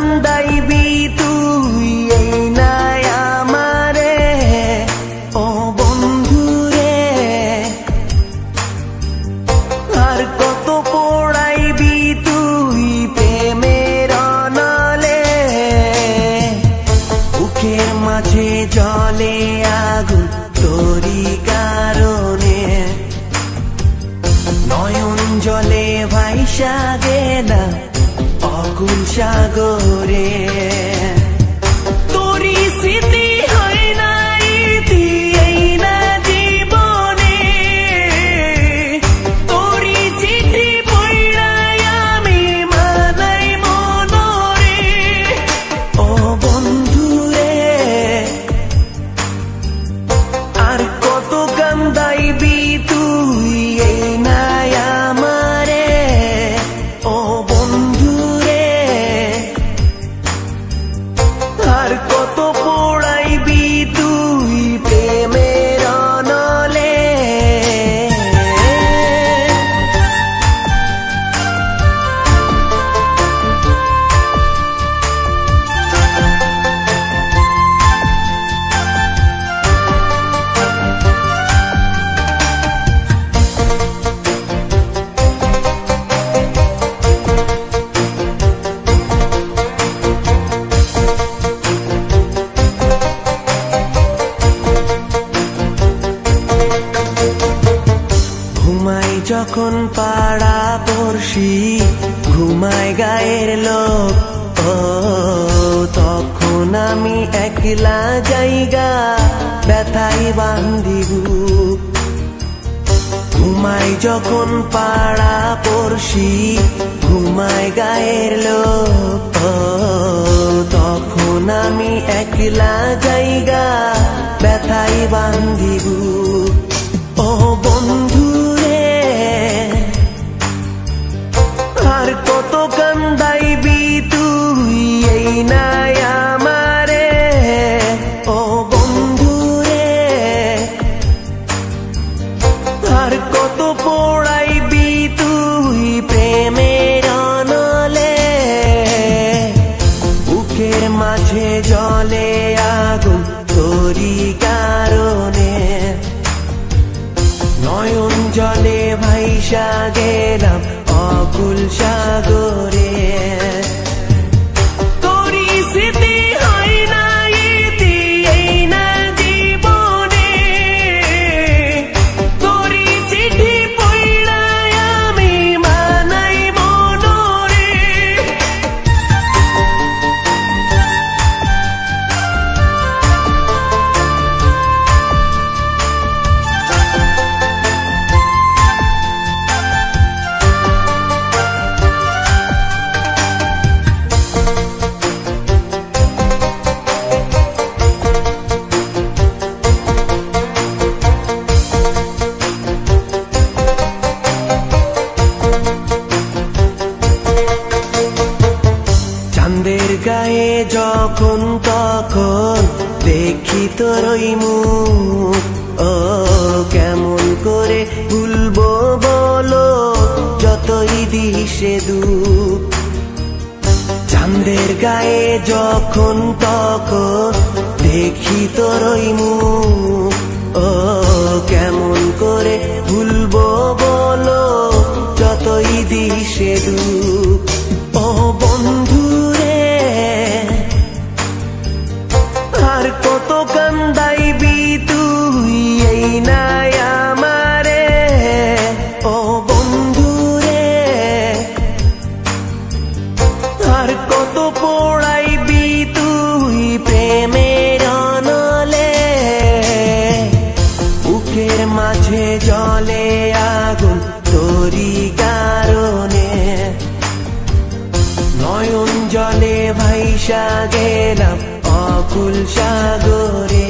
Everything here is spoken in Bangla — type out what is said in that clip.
কান্দাইবি তুই এই নাই আমারে ও বন্ধুরে, আর কত পোড়াইবি তুই প্রেমের অনলে, বুকের মাঝে জলে আগুন তোরি কারণে, নয়ন জলে ভাইসা গেলা অকুল সাগরে। তোরি স্মৃতি হয় নাই এই না জীবনে, তোরি চিঠি পড়াই আমি মানাই মনরে ও বন্ধুরে, আর কত কান্দাইবি তুই এই নাই আমারে ও বন্ধুরে, আর কত পোড়াইবি তুই প্রেমের অনলে। ঘুমাই যখন পাড়া পড়শি, ঘুমায় গায়ের লোক, ও তখন আমি একলা জায়গা ব্যথাই বান্ধি বুক। ঘুমাই যখন পাড়া পড়শি, ঘুমায় গায়ের লোক, ও তখন আমি একলা জায়গা ব্যথাই বান্ধি বুক ও বন্ধুরে, আর কত কান্দাইবি তুই এই নাই আমারে ও বন্ধুরে, আর কত পোড়াইবি তুই প্রেমের অনলে, বুকের মাঝে জলে আগুন তোরি কারণে, নয়ন জলে ভাইসা গেলাম অকুল সাগরে। তোরি স্মৃতি হয় নাই এই না জীবনে, তোরি চিঠি পড়াই আমি মানাই মনরে। চাঁদের গায়ে যখন তখন দেখি তোর ওই মুখ, ও কেমন করে ভুলবো বলো যতই দিশে দুঃখ। চাঁদের গায়ে যখন তখন দেখি তোর ওই মুখ, ও কেমন করে ভুলবো বলো যতই দিশে দুঃখ ও বন্ধুরে, আর কত কান্দাইবি তুই এই নাই আমারে ও বন্ধুরে, আর কত পোড়াইবি তুই প্রেমের অনলে, বুকের মাঝে জলে আগুন তোরি কারণে, নয়ন জলে ভাইসা গেলাম অকুল সাগরে।